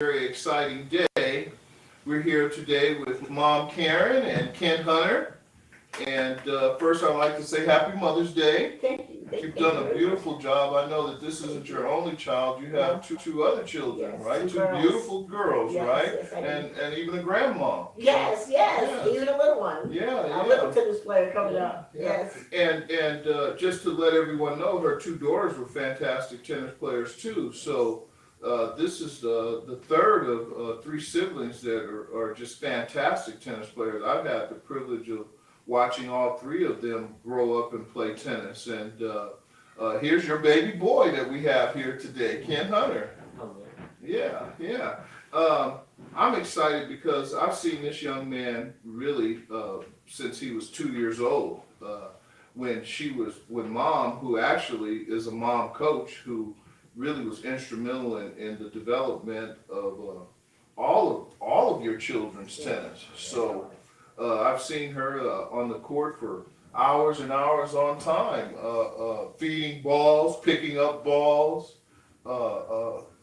very exciting day. We're here today with Mom Karen and Ken Hunter. And first, I'd like to say Happy Mother's Day. Thank you. You've done a beautiful job. I know that this isn't your only child. You have two other children, Yes, right? Two girls. beautiful girls, Yes, right? yes, I do. And even a grandma. Yes, Yes. even a little one. Yeah, A little tennis player coming up. Yeah. Yes. And just to let everyone know, her two daughters were fantastic tennis players too. So this is the third of three siblings that are just fantastic tennis players. I've had the privilege of watching all three of them grow up and play tennis. And here's your baby boy that we have here today, Ken Hunter. Yeah. I'm excited because I've seen this young man really since he was 2 years old. When Mom, who actually is a mom coach, who really was instrumental in the development of all of your children's tennis. So I've seen her on the court for hours and hours on time, feeding balls, picking up balls,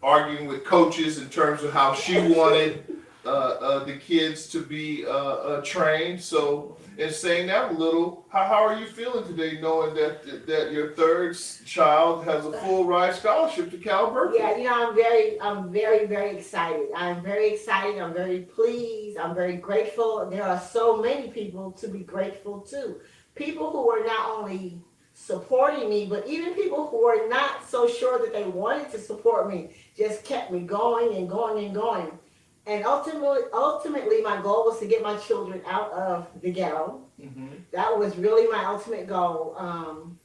arguing with coaches in terms of how she wanted the kids to be trained. So in saying that a little, how are you feeling today knowing that your third child has a full ride scholarship to Cal Berkeley? Yeah, I'm very excited. I'm very excited. I'm very pleased. I'm very grateful. There are so many people to be grateful to. People who are not only supporting me, but even people who are not so sure that they wanted to support me just kept me going and going and going. And ultimately, my goal was to get my children out of the ghetto. Mm-hmm. That was really my ultimate goal. And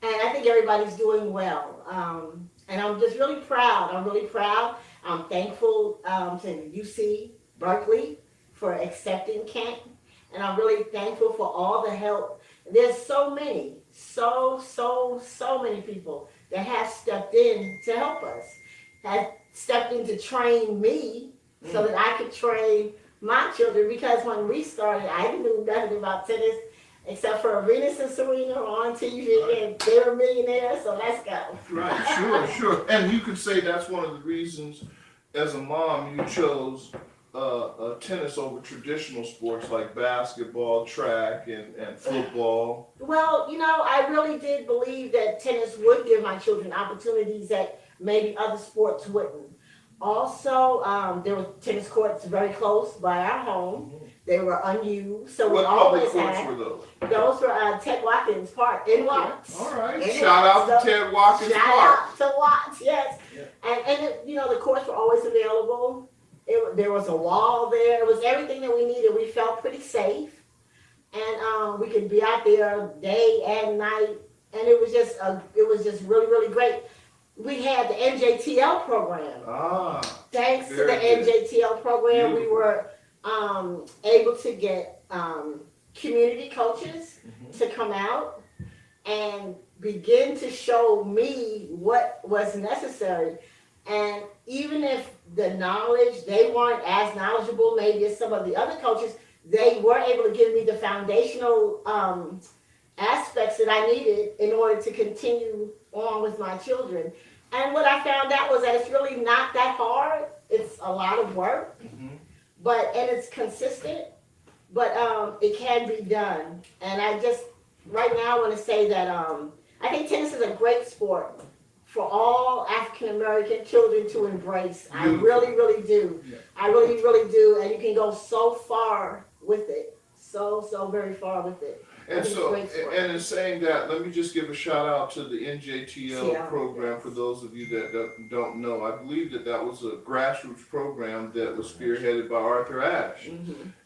I think everybody's doing well. And I'm just really proud. I'm really proud. I'm thankful to UC Berkley for accepting Kent. And I'm really thankful for all the help. There's so many people that have stepped in to help us, have stepped in to train me so that I could train my children. Because when we started, I didn't know nothing about tennis except for Venus and Serena on TV, and they were millionaires, so let's go. Right, sure. And you could say that's one of the reasons, as a mom, you chose tennis over traditional sports like basketball, track, and football. Well, I really did believe that tennis would give my children opportunities that maybe other sports wouldn't. Also, there were tennis courts very close by our home. They were unused, so What we public always courts had. were those? Those were Ted Watkins Park in Watts. All right. In Shout out Watts. to Ted Watkins Shout Park. out to Watts, yes. Yeah. And the courts were always available. There was a wall there. It was everything that we needed. We felt pretty safe, and we could be out there day and night. And it was just really great. We had the NJTL program. Thanks to the NJTL program, we were able to get community coaches to come out and begin to show me what was necessary. And even if the knowledge, they weren't as knowledgeable maybe as some of the other coaches, they were able to give me the foundational aspects that I needed in order to continue on with my children. And what I found out was that it's really not that hard. It's a lot of work, and it's consistent, but it can be done. And I just right now want to say that I think tennis is a great sport for all African American children to embrace. I really do. Yeah. I really do. And you can go so far with it. So very far with it. And so, and in saying that, let me just give a shout out to the NJTL program for those of you that don't know. I believe that was a grassroots program that was spearheaded by Arthur Ashe.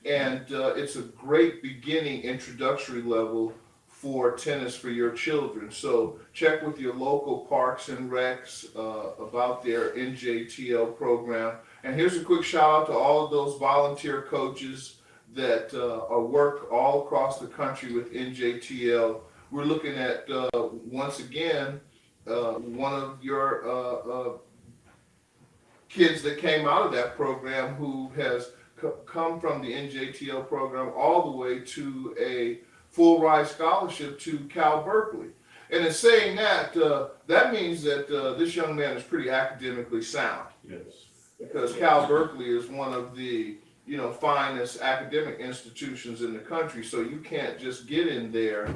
And it's a great beginning introductory level for tennis for your children. So check with your local parks and recs about their NJTL program. And here's a quick shout out to all of those volunteer coaches that work all across the country with NJTL. We're looking at, once again, one of your kids that came out of that program who has come from the NJTL program all the way to a full ride scholarship to Cal Berkeley. And in saying that, that means that this young man is pretty academically sound. Yes. because Cal Berkeley is one of the, finest academic institutions in the country, so you can't just get in there,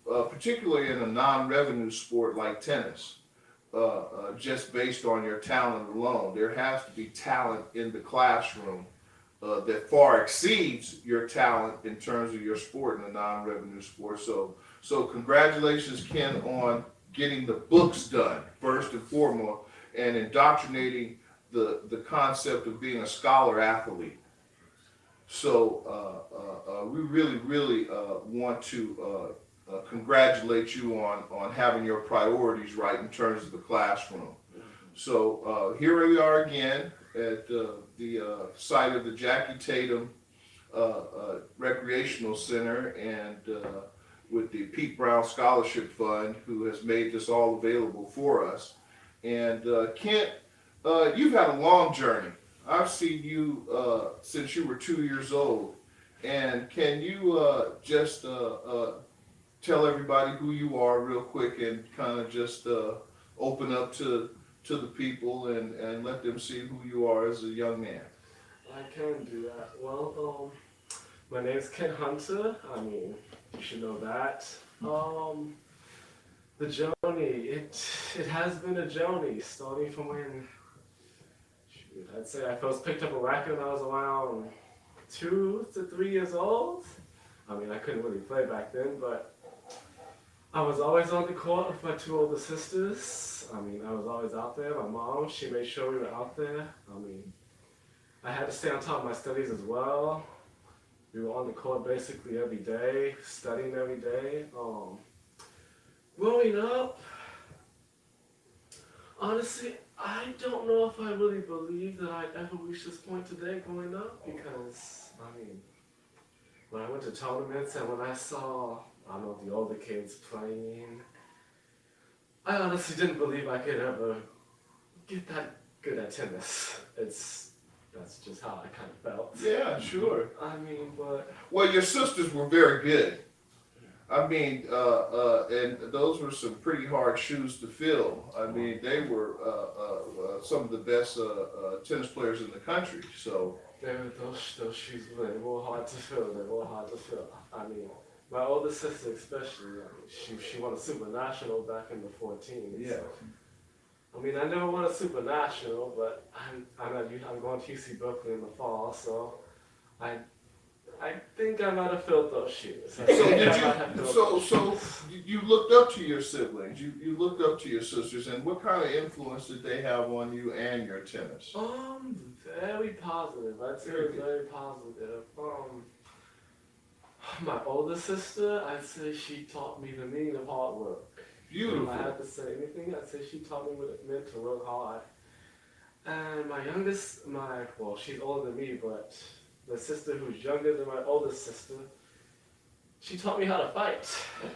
particularly in a non-revenue sport like tennis, just based on your talent alone. There has to be talent in the classroom that far exceeds your talent in terms of your sport in a non-revenue sport. So congratulations, Ken, on getting the books done, first and foremost, and indoctrinating the concept of being a scholar athlete. So we really want to congratulate you on having your priorities right in terms of the classroom. So here we are again at the site of the Jackie Tatum Recreational Center, and with the Pete Brown Scholarship Fund, who has made this all available for us. And Kent, you've had a long journey. I've seen you since you were 2 years old. And can you just tell everybody who you are real quick, and kind of just open up to the people and let them see who you are as a young man? I can do that. Well, my name is Ken Hunter. I mean, you should know that. The journey, it has been a journey, starting from when, I'd say I first picked up a racket when I was around 2 to 3 years old. I mean, I couldn't really play back then, but I was always on the court with my 2 older sisters. I mean, I was always out there. My mom, she made sure we were out there. I mean, I had to stay on top of my studies as well. We were on the court basically every day, studying every day. Growing up, honestly, I don't know if I really believe that I'd ever reach this point today growing up, because, I mean, when I went to tournaments and when I saw, I don't know, the older kids playing, I honestly didn't believe I could ever get that good at tennis. That's just how I kind of felt. Yeah, sure. I mean, but... Well, your sisters were very good. I mean, and those were some pretty hard shoes to fill. I mean, they were some of the best tennis players in the country. So those shoes, they were hard to fill. I mean, my older sister especially, I mean, she won a super national back in the 14s. yeah. So. I mean, I never won a super national, but I'm going to UC Berkley in the fall, so I think I might have filled those shoes. So you looked up to your siblings, you looked up to your sisters, and what kind of influence did they have on you and your tennis? Very positive. I'd say it was very positive. My older sister, I'd say she taught me the meaning of hard work. Beautiful. If I had to say anything, I'd say she taught me what it meant to work hard. And my youngest, well, she's older than me, but the sister who's younger than my oldest sister, she taught me how to fight.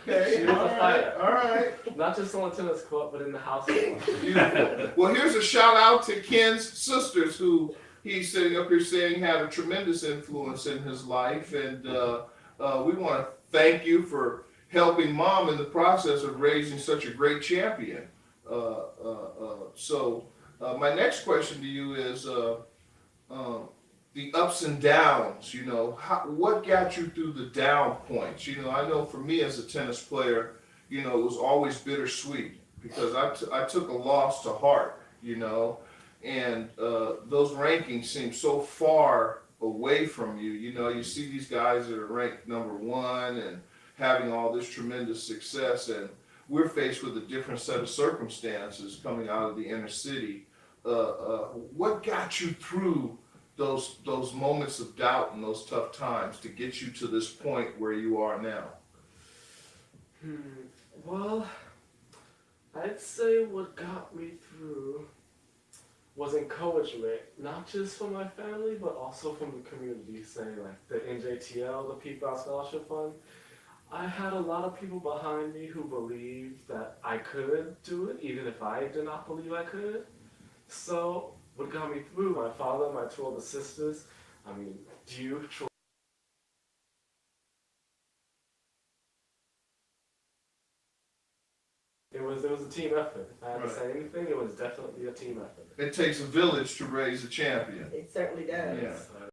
Okay, she was a fighter. All right. Not just on the tennis court, but in the house. Beautiful. Well, here's a shout out to Ken's sisters, who he's sitting up here saying had a tremendous influence in his life, and we want to thank you for helping mom in the process of raising such a great champion. So my next question to you is the ups and downs. What got you through the down points? I know for me as a tennis player, it was always bittersweet, because I took a loss to heart, and those rankings seem so far away from you. You see these guys that are ranked #1 and having all this tremendous success, and we're faced with a different set of circumstances coming out of the inner city. What got you through those moments of doubt and those tough times to get you to this point where you are now? Well, I'd say what got me through was encouragement, not just from my family, but also from the community, saying like the NJTL, the Pete Brown Scholarship Fund. I had a lot of people behind me who believed that I could do it, even if I did not believe I could. So what got me through, my father, my 2 older sisters, I mean, it was was a team effort. If I had Right. to say anything, it was definitely a team effort. It takes a village to raise a champion. It certainly does. Yeah. So,